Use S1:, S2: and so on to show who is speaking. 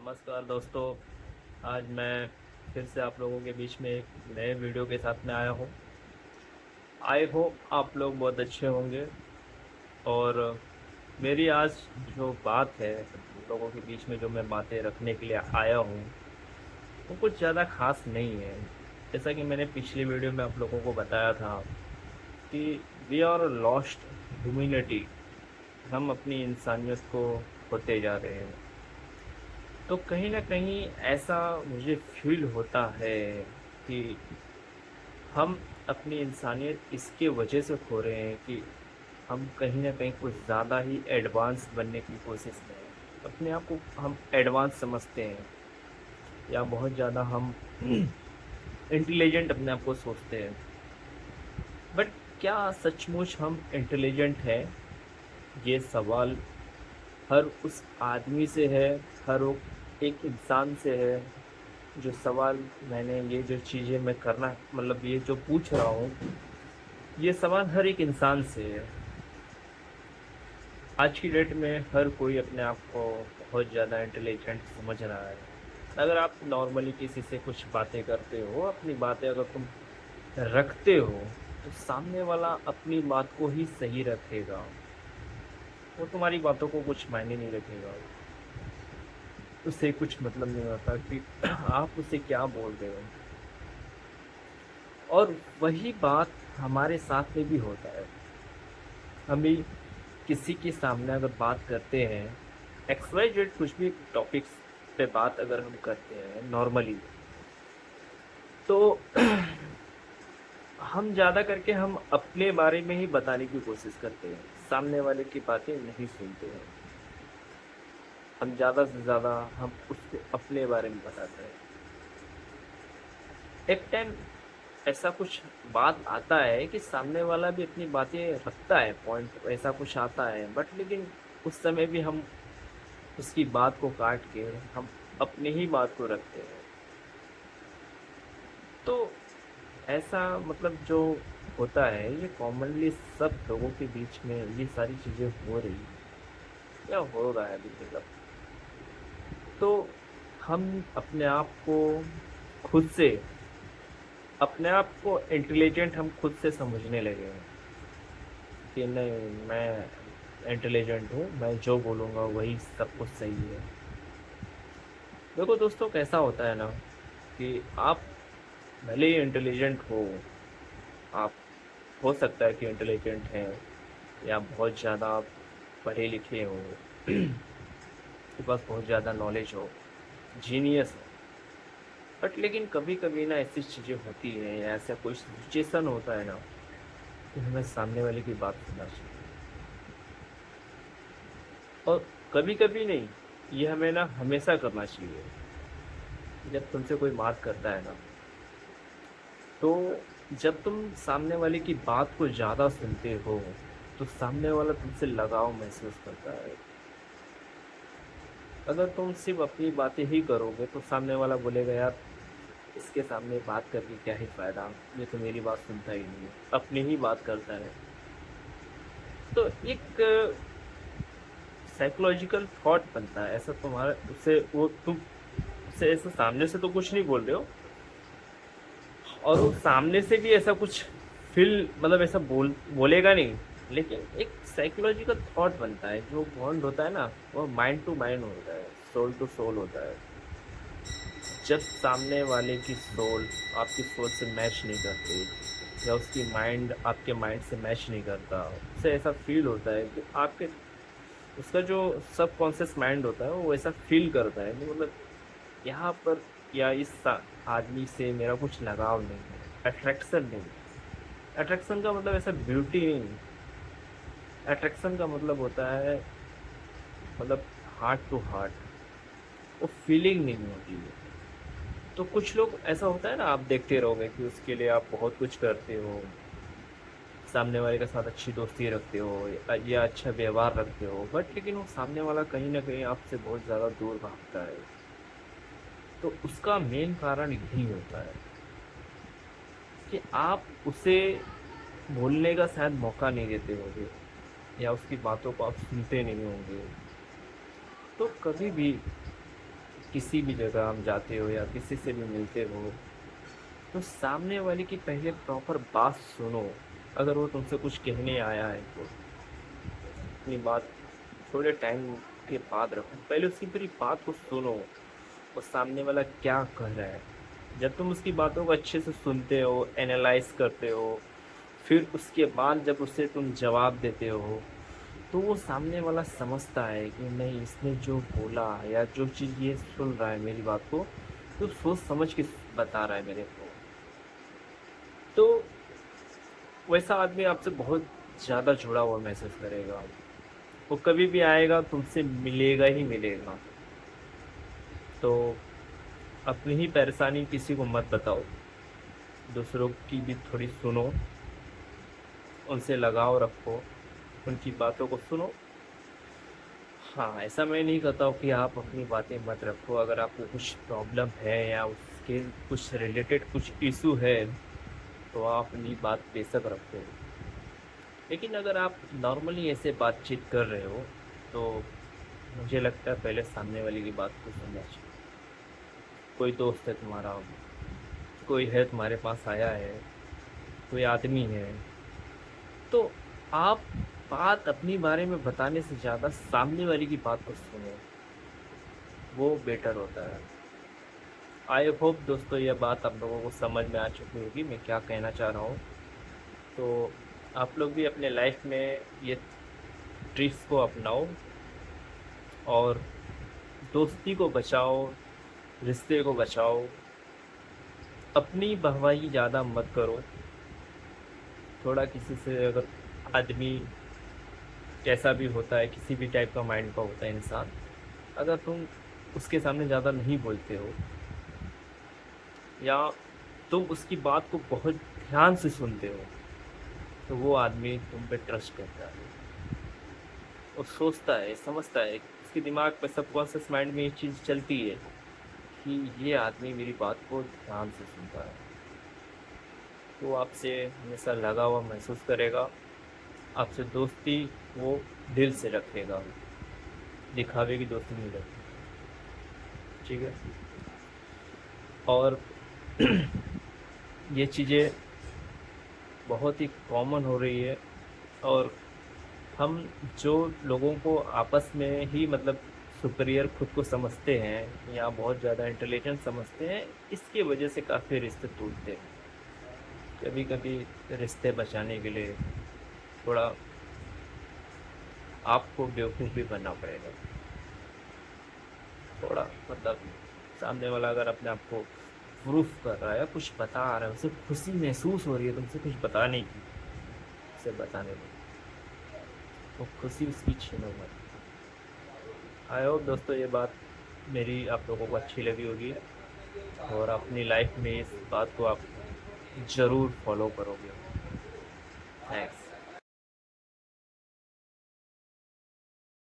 S1: नमस्कार दोस्तों। आज मैं फिर से आप लोगों के बीच में एक नए वीडियो के साथ में आया हूँ। आई होप आप लोग बहुत अच्छे होंगे। और मेरी आज जो बात है, लोगों के बीच में जो मैं बातें रखने के लिए आया हूँ, वो कुछ ज़्यादा खास नहीं है। जैसा कि मैंने पिछली वीडियो में आप लोगों को बताया था कि वी आर लॉस्ट ह्यूमैनिटी। हम अपनी इंसानियत को खोते जा रहे हैं। तो कहीं ना कहीं ऐसा मुझे फील होता है कि हम अपनी इंसानियत इसके वजह से खो रहे हैं कि हम कहीं ना कहीं कुछ ज़्यादा ही एडवांस बनने की कोशिश में हैं। अपने आप को हम एडवांस समझते हैं या बहुत ज़्यादा हम इंटेलिजेंट अपने आप को सोचते हैं। बट क्या सचमुच हम इंटेलिजेंट हैं? ये सवाल हर उस आदमी से है, हर एक इंसान से है। जो सवाल मैंने, ये जो चीज़ें मैं करना मतलब ये जो पूछ रहा हूँ, ये सवाल हर एक इंसान से है। आज की डेट में हर कोई अपने आप को बहुत ज़्यादा इंटेलिजेंट समझ रहा है। अगर आप नॉर्मली किसी से कुछ बातें करते हो, अपनी बातें अगर तुम रखते हो, तो सामने वाला अपनी बात को ही सही रखेगा। वो तुम्हारी बातों को कुछ मायने नहीं रखेगा। उससे कुछ मतलब नहीं होता कि आप उसे क्या बोल रहे हो। और वही बात हमारे साथ में भी होता है। हम भी किसी के सामने अगर बात करते हैं, एक्स वाई जेड कुछ भी टॉपिक्स पे बात अगर हम करते हैं नॉर्मली, तो हम ज़्यादा करके हम अपने बारे में ही बताने की कोशिश करते हैं, सामने वाले की बातें नहीं सुनते हैं। हम ज़्यादा से ज़्यादा हम उसको अपने बारे में बताते हैं। एक टाइम ऐसा कुछ बात आता है कि सामने वाला भी अपनी बातें रखता है, पॉइंट ऐसा कुछ आता है, बट लेकिन उस समय भी हम उसकी बात को काट के हम अपनी ही बात को रखते हैं। तो ऐसा मतलब जो होता है, ये कॉमनली सब लोगों के बीच में ये सारी चीज़ें हो रही हैं या हो रहा है अभी मतलब। तो हम अपने आप को खुद से अपने आप को इंटेलिजेंट हम खुद से समझने लगे हैं कि नहीं, मैं इंटेलिजेंट हूँ, मैं जो बोलूँगा वही सब कुछ सही है। देखो दोस्तों, कैसा होता है ना कि आप भले ही इंटेलिजेंट हो, आप हो सकता है कि इंटेलिजेंट हैं या बहुत ज़्यादा आप पढ़े लिखे हो, आपके पास बहुत ज़्यादा नॉलेज हो, जीनियस हो, बट लेकिन कभी कभी ना ऐसी चीज़ें होती हैं या ऐसा कोई सिचुएशन होता है ना कि हमें सामने वाले की बात सुनना चाहिए। और कभी कभी नहीं, ये हमें ना हमेशा करना चाहिए। जब तुमसे कोई बात करता है ना, तो जब तुम सामने वाले की बात को ज़्यादा सुनते हो, तो सामने वाला तुमसे लगाव महसूस करता है। अगर तुम सिर्फ अपनी बातें ही करोगे, तो सामने वाला बोलेगा यार, इसके सामने बात करके क्या ही फायदा, ये तो मेरी बात सुनता ही नहीं है, अपनी ही बात करता है। तो एक साइकोलॉजिकल थॉट बनता है ऐसा तुम्हारा, उससे वो तुम उससे ऐसा सामने से तो कुछ नहीं बोल रहे हो, और वो सामने से भी ऐसा कुछ फील मतलब ऐसा बोलेगा नहीं, लेकिन एक साइकोलॉजिकल थॉट बनता है। जो बॉन्ड होता है ना, वो माइंड टू माइंड होता है, सोल टू सोल होता है। जब सामने वाले की सोल आपकी सोल से मैच नहीं करती, या उसकी माइंड आपके माइंड से मैच नहीं करता, उससे ऐसा फील होता है कि आपके उसका जो सब कॉन्शियस माइंड होता है वो ऐसा फील करता है कि मतलब यहाँ पर या आदमी से मेरा कुछ लगाव नहीं है, अट्रैक्शन नहीं। अट्रैक्शन का मतलब ऐसा ब्यूटी नहीं, अट्रैक्शन का मतलब होता है मतलब हार्ट टू हार्ट, वो फीलिंग नहीं होती है। तो कुछ लोग ऐसा होता है ना, आप देखते रहोगे कि उसके लिए आप बहुत कुछ करते हो, सामने वाले के साथ अच्छी दोस्ती रखते हो या अच्छा व्यवहार रखते हो, बट लेकिन वो सामने वाला कहीं ना कहीं आपसे बहुत ज़्यादा दूर भागता है। तो उसका मेन कारण यही होता है कि आप उसे बोलने का शायद मौका नहीं देते होगे, या उसकी बातों को आप सुनते नहीं होंगे। तो कभी भी किसी भी जगह हम जाते हो या किसी से भी मिलते हो, तो सामने वाले की पहले प्रॉपर बात सुनो। अगर वो तुमसे कुछ कहने आया है तो अपनी बात थोड़े टाइम के बाद रखो, पहले उसकी पूरी बात को सुनो, वो सामने वाला क्या कह रहा है। जब तुम उसकी बातों को अच्छे से सुनते हो, एनालाइज करते हो, फिर उसके बाद जब उसे तुम जवाब देते हो, तो वो सामने वाला समझता है कि नहीं, इसने जो बोला या जो चीज़ ये सुन रहा है मेरी बात को, तो सोच समझ के बता रहा है मेरे को। तो वैसा आदमी आपसे बहुत ज़्यादा जुड़ा हुआ महसूस करेगा। वो कभी भी आएगा तुमसे मिलेगा ही मिलेगा। तो अपनी ही परेशानी किसी को मत बताओ, दूसरों की भी थोड़ी सुनो, उनसे लगाव रखो, उनकी बातों को सुनो। हाँ, ऐसा मैं नहीं कहता हूँ कि आप अपनी बातें मत रखो। अगर आपको कुछ प्रॉब्लम है या उसके कुछ रिलेटेड कुछ इशू है, तो आप अपनी बात बेशक रखो। लेकिन अगर आप नॉर्मली ऐसे बातचीत कर रहे हो, तो मुझे लगता है पहले सामने वाले की बात को सुनना चाहिए। कोई दोस्त है तुम्हारा, कोई है तुम्हारे पास आया है, कोई आदमी है, तो आप बात अपनी बारे में बताने से ज़्यादा सामने वाले की बात को सुनो, वो बेटर होता है। आई होप दोस्तों ये बात आप लोगों को समझ में आ चुकी होगी मैं क्या कहना चाह रहा हूँ। तो आप लोग भी अपने लाइफ में ये ट्रिक्स को अपनाओ और दोस्ती को बचाओ, रिश्ते को बचाओ। अपनी वाहवाही ज़्यादा मत करो। थोड़ा किसी से, अगर आदमी कैसा भी होता है, किसी भी टाइप का माइंड का होता है इंसान, अगर तुम उसके सामने ज़्यादा नहीं बोलते हो या तुम उसकी बात को बहुत ध्यान से सुनते हो, तो वो आदमी तुम पे ट्रस्ट करता है। वो सोचता है, समझता है, उसके दिमाग में, सबकॉन्शियस माइंड में ये चीज़ चलती है कि ये आदमी मेरी बात को ध्यान से सुनता है। वो आपसे हमेशा लगा हुआ महसूस करेगा, आपसे दोस्ती वो दिल से रखेगा, दिखावे की दोस्ती नहीं रखेगा। ठीक है। और ये चीज़ें बहुत ही कॉमन हो रही है, और हम जो लोगों को आपस में ही मतलब सुपीरियर खुद को समझते हैं या बहुत ज़्यादा इंटेलिजेंट समझते हैं, इसकी वजह से काफ़ी रिश्ते टूटते हैं। कभी कभी रिश्ते बचाने के लिए थोड़ा आपको बेवकूफ़ भी बनना पड़ेगा। थोड़ा मतलब सामने वाला अगर अपने आप को प्रूफ कर रहा है, कुछ बता रहा है, उसे खुशी महसूस हो रही है तुमसे कुछ बताने की, उसे बताने में वो खुशी उसकी छीनो मत। आई होप दोस्तों ये बात मेरी आप लोगों को अच्छी लगी होगी, और अपनी लाइफ में इस बात को आप ज़रूर फॉलो करोगे। थैंक्स।